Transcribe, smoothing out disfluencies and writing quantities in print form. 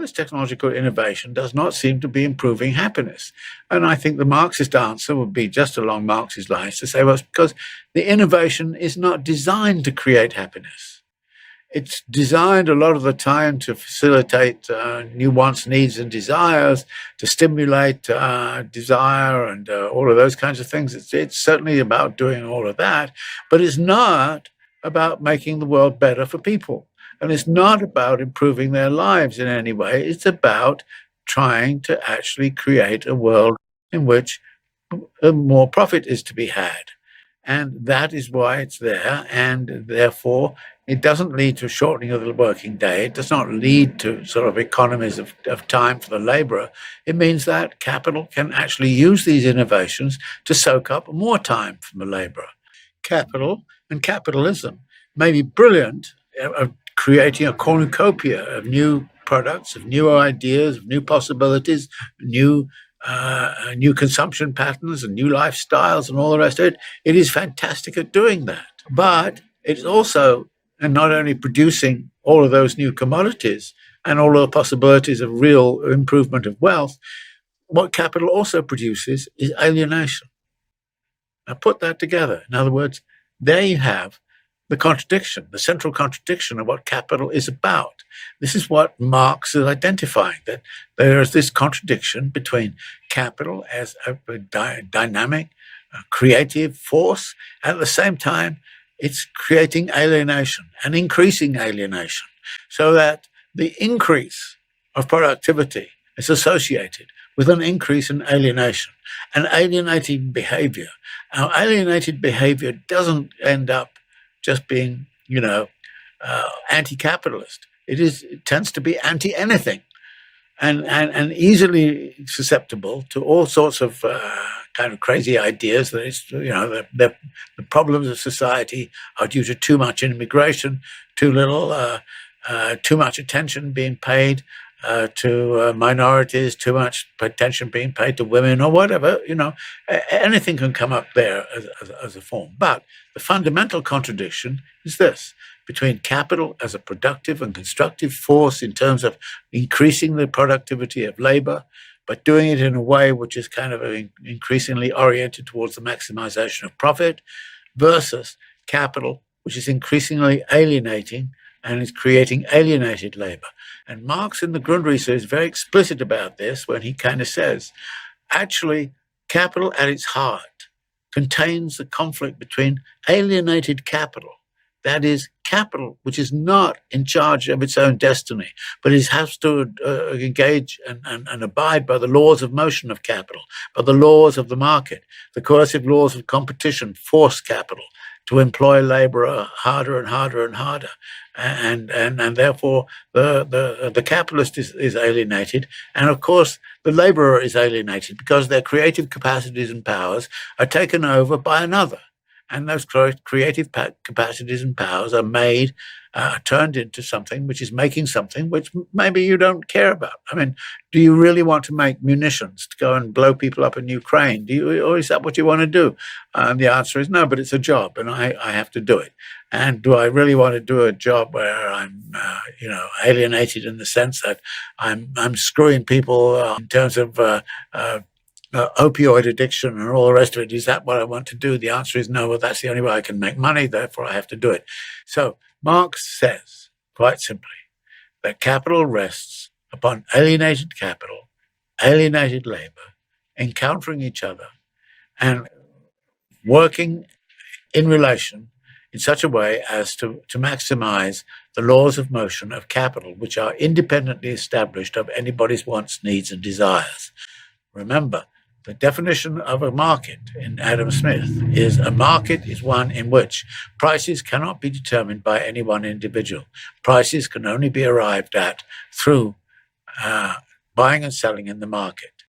this technological innovation does not seem to be improving happiness. And I think the Marxist answer would be just along Marx's lines to say, well, it's because the innovation is not designed to create happiness. It's designed a lot of the time to facilitate new wants, needs, and desires, to stimulate desire and all of those kinds of things. It's certainly about doing all of that, but it's not about making the world better for people. And it's not about improving their lives in any way. It's about trying to actually create a world in which more profit is to be had. And that is why it's there. And therefore, it doesn't lead to a shortening of the working day. It does not lead to sort of economies of time for the laborer. It means that capital can actually use these innovations to soak up more time from the laborer. Capital and capitalism may be brilliant at creating a cornucopia of new products, of new ideas, of new possibilities, new consumption patterns and new lifestyles and all the rest of it. It is fantastic at doing that. But it's also not only producing all of those new commodities and all of the possibilities of real improvement of wealth, what capital also produces is alienation. Now put that together. In other words, there you have the contradiction, the central contradiction of what capital is about. This is what Marx is identifying, that there is this contradiction between capital as a dynamic, creative force, and at the same time, it's creating alienation and increasing alienation, so that the increase of productivity is associated with an increase in alienation and alienating behavior. Now, alienated behavior doesn't end up just being, anti-capitalist. It tends to be anti-anything, and easily susceptible to all sorts of kind of crazy ideas that it's, the problems of society are due to too much immigration, too little, too much attention being paid to minorities, too much attention being paid to women, or whatever. Anything can come up there as a form. But the fundamental contradiction is this: between capital as a productive and constructive force in terms of increasing the productivity of labor, but doing it in a way which is kind of increasingly oriented towards the maximization of profit, versus capital, which is increasingly alienating and is creating alienated labor. And Marx in the Grundrisse is very explicit about this when he kind of says, actually, capital at its heart contains the conflict between alienated capital, that is, capital which is not in charge of its own destiny, but it has to engage and abide by the laws of motion of capital, by the laws of the market. The coercive laws of competition force capital to employ labor harder and harder and harder. And therefore the capitalist is alienated. And of course, the laborer is alienated because their creative capacities and powers are taken over by another. And those creative capacities and powers are turned into something which is making something which maybe you don't care about. I mean, do you really want to make munitions to go and blow people up in Ukraine? Or is that what you want to do? The answer is no, but it's a job, and I have to do it. And do I really want to do a job where I'm, alienated in the sense that I'm screwing people in terms of opioid addiction and all the rest of it? Is that what I want to do? The answer is no. Well, that's the only way I can make money, therefore I have to do it. So Marx says, quite simply, that capital rests upon alienated capital, alienated labor, encountering each other and working in relation in such a way as to maximize the laws of motion of capital, which are independently established of anybody's wants, needs, and desires. Remember, the definition of a market in Adam Smith is a market is one in which prices cannot be determined by any one individual. Prices can only be arrived at through buying and selling in the market.